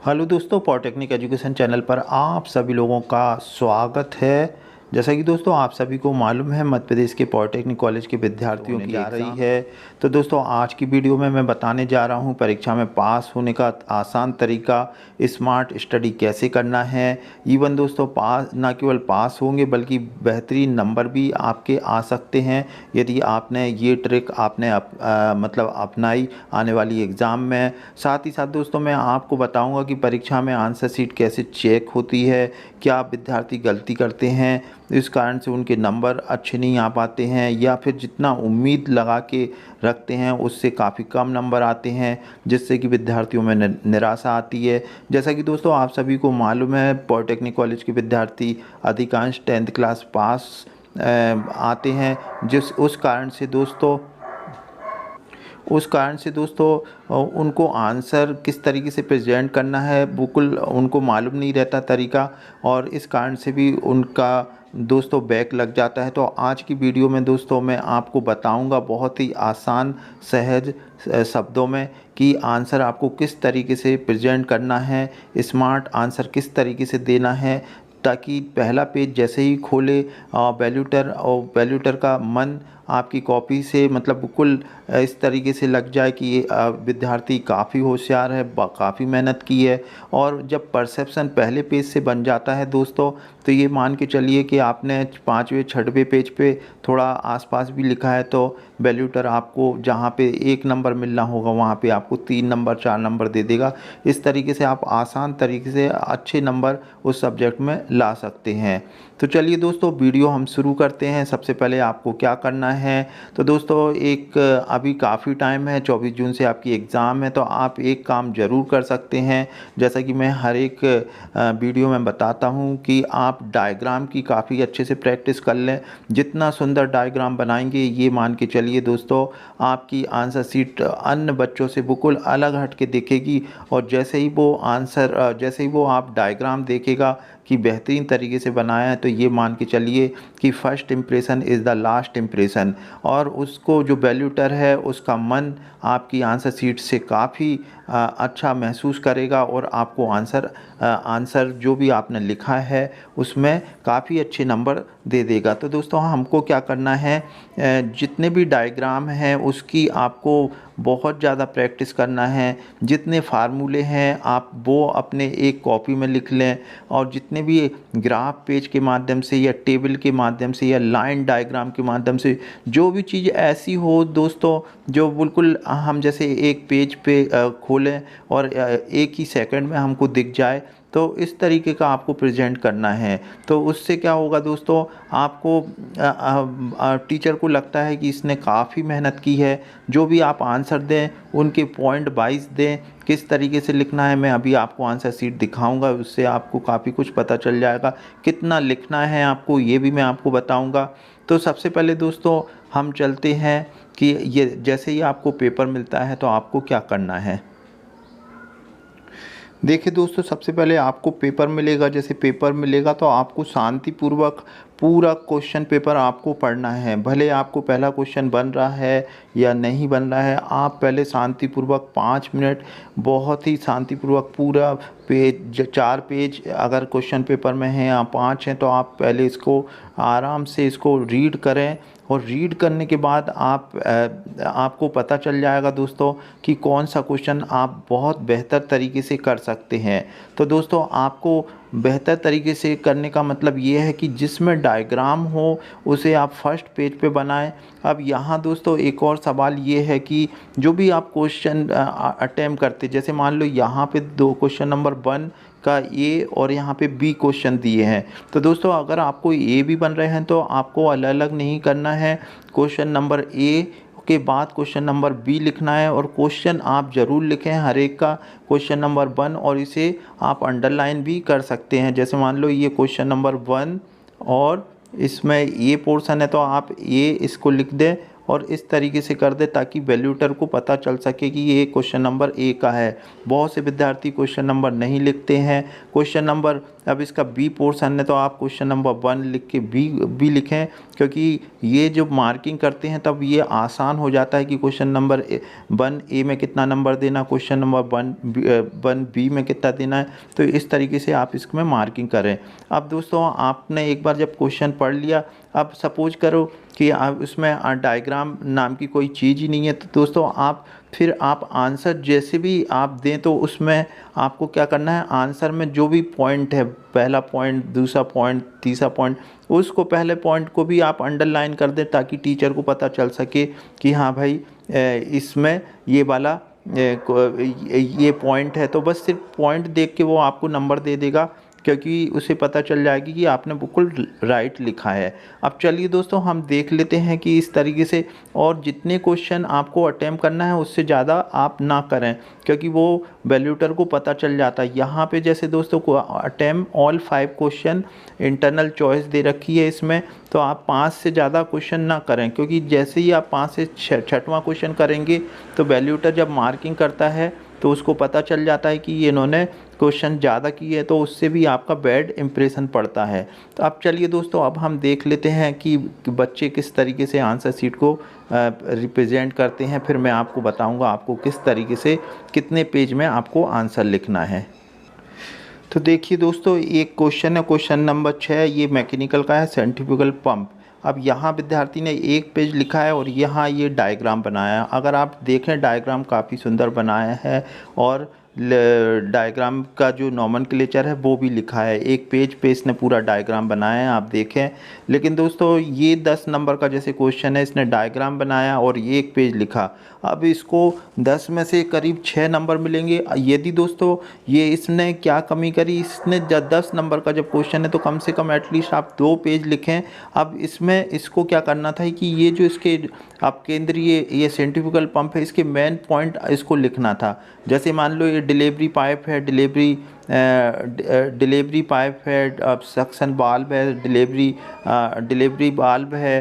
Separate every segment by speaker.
Speaker 1: Hello दोस्तों, polytechnic education channel पर आप सभी लोगों का स्वागत है। जैसा कि दोस्तों आप सभी को मालूम है, मध्य प्रदेश के पॉलिटेक्निक कॉलेज के विद्यार्थियों की जा रही है। तो दोस्तों आज की वीडियो में मैं बताने जा रहा हूं परीक्षा में पास होने का आसान तरीका, स्मार्ट स्टडी कैसे करना है। इवन दोस्तों पास ना केवल पास होंगे बल्कि बेहतरीन नंबर भी आपके आ सकते हैं यदि आपने ये ट्रिक मतलब अपनाई आने वाली एग्ज़ाम में। साथ ही साथ दोस्तों मैं आपको बताऊंगा कि परीक्षा में आंसर शीट कैसे चेक होती है, क्या विद्यार्थी गलती करते हैं इस कारण से उनके नंबर अच्छे नहीं आ पाते हैं, या फिर जितना उम्मीद लगा के रखते हैं उससे काफ़ी कम नंबर आते हैं, जिससे कि विद्यार्थियों में निराशा आती है। जैसा कि दोस्तों आप सभी को मालूम है, पॉलिटेक्निक कॉलेज के विद्यार्थी अधिकांश 10th क्लास पास आते हैं, उस कारण से दोस्तों उनको आंसर किस तरीके से प्रेजेंट करना है बिल्कुल उनको मालूम नहीं रहता तरीका, और इस कारण से भी उनका दोस्तों बैक लग जाता है। तो आज की वीडियो में दोस्तों मैं आपको बताऊंगा बहुत ही आसान सहज शब्दों में कि आंसर आपको किस तरीके से प्रेजेंट करना है, स्मार्ट आंसर किस तरीके से देना है, ताकि पहला पेज जैसे ही खोले वैल्यूटर का मन आपकी कॉपी से मतलब बिल्कुल इस तरीके से लग जाए कि ये विद्यार्थी काफ़ी होशियार है, काफ़ी मेहनत की है। और जब परसेप्शन पहले पेज से बन जाता है दोस्तों, तो ये मान के चलिए कि आपने 5वें 6वें पेज पे थोड़ा आसपास भी लिखा है तो वैल्यूटर आपको जहाँ पे 1 नंबर मिलना होगा वहाँ पे आपको 3 नंबर 4 नंबर दे देगा। इस तरीके से आप आसान तरीके से अच्छे नंबर उस सब्जेक्ट में ला सकते हैं। तो चलिए दोस्तों वीडियो हम शुरू करते हैं। सबसे पहले आपको क्या करना है, तो दोस्तों अभी काफ़ी टाइम है, 24 जून से आपकी एग्ज़ाम है, तो आप एक काम ज़रूर कर सकते हैं। जैसा कि मैं हर एक वीडियो में बताता हूं कि आप डायग्राम की काफ़ी अच्छे से प्रैक्टिस कर लें। जितना सुंदर डायग्राम बनाएंगे ये मान के चलिए दोस्तों आपकी आंसर शीट अन्य बच्चों से बिल्कुल अलग हट के दिखेगी। और जैसे ही वो आप डायग्राम देखेगा कि बेहतरीन तरीके से बनाया है, तो ये मान के चलिए कि first impression is the last impression, और उसको जो वैल्यूटर है उसका मन आपकी आंसर शीट से काफ़ी अच्छा महसूस करेगा और आपको आंसर जो भी आपने लिखा है उसमें काफ़ी अच्छे नंबर दे देगा। तो दोस्तों हमको क्या करना है, जितने भी डायग्राम हैं उसकी आपको बहुत ज़्यादा प्रैक्टिस करना है। जितने फार्मूले हैं आप वो अपने एक कॉपी में लिख लें, और जितने भी ग्राफ पेज के माध्यम से या टेबल के माध्यम से या लाइन डायग्राम के माध्यम से जो भी चीज़ ऐसी हो दोस्तों जो बिल्कुल हम जैसे एक पेज पे खोलें और एक ही सेकंड में हमको दिख जाए, तो इस तरीके का आपको प्रेजेंट करना है। तो उससे क्या होगा दोस्तों, आपको टीचर को लगता है कि इसने काफ़ी मेहनत की है। जो भी आप आंसर दें उनके पॉइंट वाइज दें, किस तरीके से लिखना है मैं अभी आपको आंसर शीट दिखाऊंगा, उससे आपको काफ़ी कुछ पता चल जाएगा। कितना लिखना है आपको ये भी मैं आपको बताऊंगा। तो सबसे पहले दोस्तों हम चलते हैं कि ये जैसे ही आपको पेपर मिलता है तो आपको क्या करना है। देखिए दोस्तों, सबसे पहले आपको पेपर मिलेगा, जैसे पेपर मिलेगा तो आपको शांतिपूर्वक पूरा क्वेश्चन पेपर आपको पढ़ना है। भले आपको पहला क्वेश्चन बन रहा है या नहीं बन रहा है, आप पहले शांतिपूर्वक 5 मिनट बहुत ही शांतिपूर्वक पूरा पेज 4 पेज अगर क्वेश्चन पेपर में हैं या 5 हैं, तो आप पहले इसको आराम से इसको रीड करें। और रीड करने के बाद आपको पता चल जाएगा दोस्तों कि कौन सा क्वेश्चन आप बहुत बेहतर तरीके से कर सकते हैं। तो दोस्तों आपको बेहतर तरीके से करने का मतलब ये है कि जिसमें डायग्राम हो उसे आप फर्स्ट पेज पे बनाएं। अब यहाँ दोस्तों एक और सवाल ये है कि जो भी आप क्वेश्चन अटेम्प्ट करते, जैसे मान लो यहाँ पे 2 क्वेश्चन नंबर 1 का ए और यहाँ पे बी क्वेश्चन दिए हैं, तो दोस्तों अगर आपको ए भी बन रहे हैं तो आपको अलग अलग नहीं करना है। क्वेश्चन नंबर ए के बाद क्वेश्चन नंबर बी लिखना है, और क्वेश्चन आप ज़रूर लिखें हर एक का क्वेश्चन नंबर 1, और इसे आप अंडरलाइन भी कर सकते हैं। जैसे मान लो ये क्वेश्चन नंबर 1 और इसमें ये पोर्शन है तो आप ये इसको लिख दें और इस तरीके से कर दें ताकि वैल्यूटर को पता चल सके कि ये क्वेश्चन नंबर ए का है। बहुत से विद्यार्थी क्वेश्चन नंबर नहीं लिखते हैं। क्वेश्चन नंबर अब इसका बी पोर्शन है तो आप क्वेश्चन नंबर 1 लिख के बी लिखें, क्योंकि ये जो मार्किंग करते हैं तब ये आसान हो जाता है कि क्वेश्चन नंबर 1 ए में कितना नंबर देना, क्वेश्चन नंबर 1 बी में कितना देना है। तो इस तरीके से आप इसमें मार्किंग करें। अब दोस्तों आपने एक बार जब क्वेश्चन पढ़ लिया, अब सपोज करो कि आप उसमें डायग्राम नाम की कोई चीज़ ही नहीं है, तो दोस्तों आप आंसर जैसे भी आप दें तो उसमें आपको क्या करना है, आंसर में जो भी पॉइंट है, पहला पॉइंट, दूसरा पॉइंट, तीसरा पॉइंट, उसको पहले पॉइंट को भी आप अंडरलाइन कर दें ताकि टीचर को पता चल सके कि हाँ भाई इसमें ये वाला ये पॉइंट है। तो बस सिर्फ पॉइंट देख के वो आपको नंबर दे देगा, क्योंकि उसे पता चल जाएगी कि आपने बिल्कुल राइट लिखा है। अब चलिए दोस्तों हम देख लेते हैं कि इस तरीके से, और जितने क्वेश्चन आपको अटेम्प्ट करना है उससे ज़्यादा आप ना करें, क्योंकि वो वैल्यूटर को पता चल जाता है। यहाँ पे जैसे दोस्तों को attempt all 5 question internal choice दे रखी है इसमें, तो आप 5 से ज़्यादा क्वेश्चन ना करें, क्योंकि जैसे ही आप 5 से 6वां क्वेश्चन करेंगे तो वैल्यूटर जब मार्किंग करता है तो उसको पता चल जाता है कि ये इन्होंने क्वेश्चन ज़्यादा किए हैं, तो उससे भी आपका बैड इम्प्रेशन पड़ता है। तो अब चलिए दोस्तों अब हम देख लेते हैं कि बच्चे किस तरीके से आंसर शीट को रिप्रेजेंट करते हैं, फिर मैं आपको बताऊंगा आपको किस तरीके से कितने पेज में आपको आंसर लिखना है। तो देखिए दोस्तों एक क्वेश्चन है, क्वेश्चन नंबर 6, ये मैकेनिकल का है, सेंट्रीफ्यूगल पंप। अब यहाँ विद्यार्थी ने एक पेज लिखा है और यहाँ ये डायग्राम बनाया है। अगर आप देखें डायग्राम काफ़ी सुंदर बनाया है और डायग्राम का जो नोमेनक्लेचर है वो भी लिखा है। एक पेज पे इसने पूरा डायग्राम बनाया है, आप देखें। लेकिन दोस्तों ये 10 नंबर का जैसे क्वेश्चन है, इसने डायग्राम बनाया और ये एक पेज लिखा। अब इसको 10 में से करीब 6 नंबर मिलेंगे। यदि दोस्तों ये इसने क्या कमी करी, इसने 10 नंबर का जब क्वेश्चन है तो कम से कम एटलीस्ट आप 2 पेज लिखें। अब इसमें इसको क्या करना था कि ये जो इसके आप केंद्रीय ये सेंट्रीफ्यूगल पंप है, इसके मेन पॉइंट इसको लिखना था। जैसे मान लो ये डिलीवरी पाइप है, डिलीवरी पाइप है, अब सक्शन वाल्व है, डिलीवरी वाल्व है,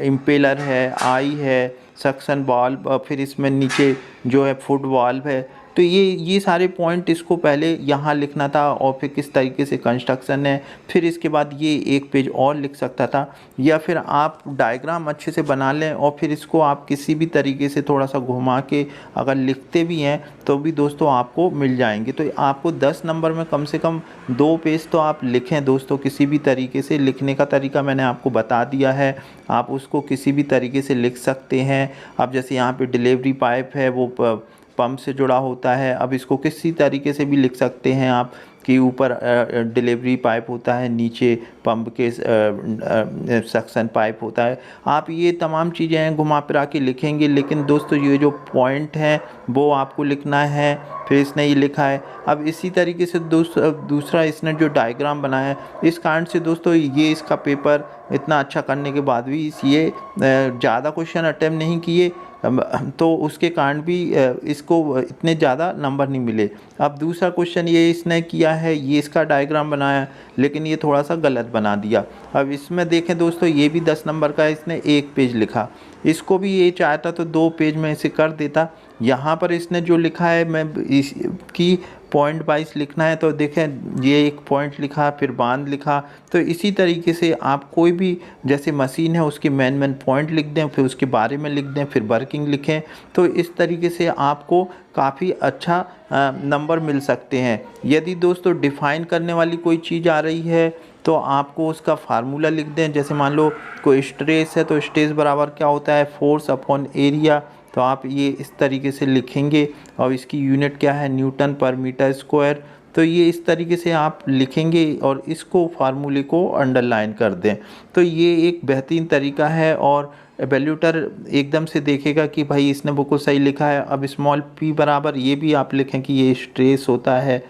Speaker 1: इम्पेलर है, आई है, सक्शन वाल्व, फिर इसमें नीचे जो है फुट वाल्व है। तो ये सारे पॉइंट इसको पहले यहाँ लिखना था और फिर किस तरीके से कंस्ट्रक्शन है, फिर इसके बाद ये एक पेज और लिख सकता था। या फिर आप डायग्राम अच्छे से बना लें और फिर इसको आप किसी भी तरीके से थोड़ा सा घुमा के अगर लिखते भी हैं तो भी दोस्तों आपको मिल जाएंगे। तो आपको 10 नंबर में कम से कम 2 पेज तो आप लिखें दोस्तों, किसी भी तरीके से। लिखने का तरीका मैंने आपको बता दिया है, आप उसको किसी भी तरीके से लिख सकते हैं। अब जैसे यहाँ पे डिलीवरी पाइप है वो पंप से जुड़ा होता है, अब इसको किसी तरीके से भी लिख सकते हैं आप कि ऊपर डिलीवरी पाइप होता है, नीचे पंप के सक्शन पाइप होता है। आप ये तमाम चीज़ें हैं घुमा फिरा के लिखेंगे, लेकिन दोस्तों ये जो पॉइंट हैं वो आपको लिखना है। फिर इसने ये लिखा है। अब इसी तरीके से दूसरा इसने जो डायग्राम बनाया है, इस कारण से दोस्तों ये इसका पेपर इतना अच्छा करने के बाद भी ये ज़्यादा क्वेश्चन अटेम्प्ट नहीं किए, तो उसके कारण भी इसको इतने ज़्यादा नंबर नहीं मिले। अब दूसरा क्वेश्चन ये इसने किया है, ये इसका डायग्राम बनाया लेकिन ये थोड़ा सा गलत बना दिया। अब इसमें देखें दोस्तों ये भी 10 नंबर का है, इसने एक पेज लिखा। इसको भी ये चाहता तो 2 पेज में इसे कर देता। यहाँ पर इसने जो लिखा है मैं इसकी पॉइंट वाइज लिखना है, तो देखें ये एक पॉइंट लिखा, फिर बांध लिखा। तो इसी तरीके से आप कोई भी जैसे मशीन है उसके मेन पॉइंट लिख दें, फिर उसके बारे में लिख दें, फिर वर्किंग लिखें। तो इस तरीके से आपको काफ़ी अच्छा नंबर मिल सकते हैं। यदि दोस्तों डिफ़ाइन करने वाली कोई चीज़ आ रही है तो आपको उसका फार्मूला लिख दें। जैसे मान लो कोई स्ट्रेस है तो स्ट्रेस बराबर क्या होता है, फोर्स अपॉन एरिया। तो आप ये इस तरीके से लिखेंगे और इसकी यूनिट क्या है, न्यूटन पर मीटर स्क्वायर। तो ये इस तरीके से आप लिखेंगे और इसको फार्मूले को अंडरलाइन कर दें। तो ये एक बेहतरीन तरीका है और एवेल्यूटर एकदम से देखेगा कि भाई इसने बिल्कुल सही लिखा है। अब स्मॉल p बराबर ये भी आप लिखें कि ये स्ट्रेस होता है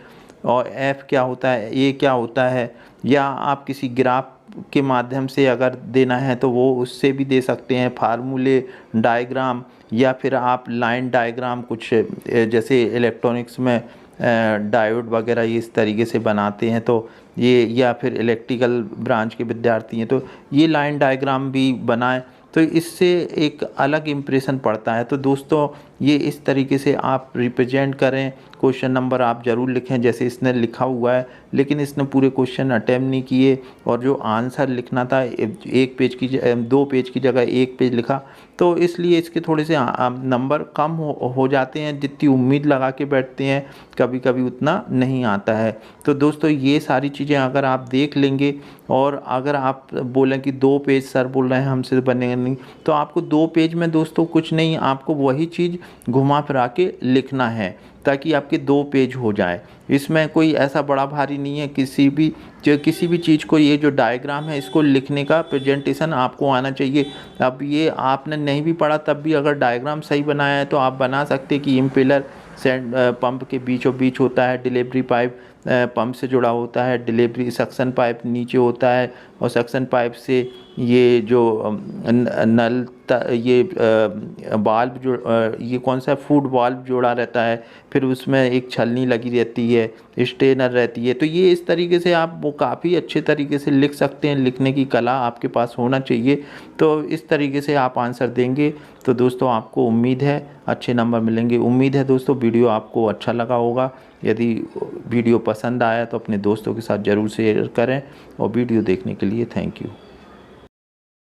Speaker 1: और f क्या होता है, a क्या होता है। या आप किसी ग्राफ के माध्यम से अगर देना है तो वो उससे भी दे सकते हैं, फार्मूले, डायग्राम, या फिर आप लाइन डायग्राम कुछ जैसे इलेक्ट्रॉनिक्स में डायोड वगैरह ये इस तरीके से बनाते हैं, तो ये, या फिर इलेक्ट्रिकल ब्रांच के विद्यार्थी हैं तो ये लाइन डायग्राम भी बनाएं। तो इससे एक अलग इम्प्रेशन पड़ता है। तो दोस्तों ये इस तरीके से आप रिप्रेजेंट करें, क्वेश्चन नंबर आप ज़रूर लिखें जैसे इसने लिखा हुआ है, लेकिन इसने पूरे क्वेश्चन अटेम्प्ट नहीं किए और जो आंसर लिखना था 1 पेज की 2 पेज की जगह 1 पेज लिखा, तो इसलिए इसके थोड़े से नंबर कम हो जाते हैं। जितनी उम्मीद लगा के बैठते हैं कभी कभी उतना नहीं आता है। तो दोस्तों ये सारी चीज़ें अगर आप देख लेंगे और अगर आप बोलें कि 2 पेज सर बोल रहे हैं हमसे बनेगा नहीं, तो आपको 2 पेज में दोस्तों कुछ नहीं, आपको वही चीज़ घुमा फिरा के लिखना है ताकि आपके 2 पेज हो जाए। इसमें कोई ऐसा बड़ा भारी नहीं है, किसी भी चीज़ को, ये जो डायग्राम है इसको लिखने का प्रेजेंटेशन आपको आना चाहिए। अब ये आपने नहीं भी पढ़ा तब भी अगर डायग्राम सही बनाया है तो आप बना सकते हैं कि इम्पेलर पंप के बीचों बीच होता है, डिलीवरी पाइप पंप से जुड़ा होता है, डिलीवरी सक्शन पाइप नीचे होता है और सक्शन पाइप से ये जो नल ये वाल्व जो ये कौन सा फूड वाल्व जोड़ा रहता है, फिर उसमें एक छलनी लगी रहती है, स्ट्रेनर रहती है। तो ये इस तरीके से आप वो काफ़ी अच्छे तरीके से लिख सकते हैं, लिखने की कला आपके पास होना चाहिए। तो इस तरीके से आप आंसर देंगे तो दोस्तों आपको उम्मीद है अच्छे नंबर मिलेंगे। उम्मीद है दोस्तों वीडियो आपको अच्छा लगा होगा। यदि वीडियो पसंद आया तो अपने दोस्तों के साथ ज़रूर शेयर करें और वीडियो देखने के लिए थैंक यू।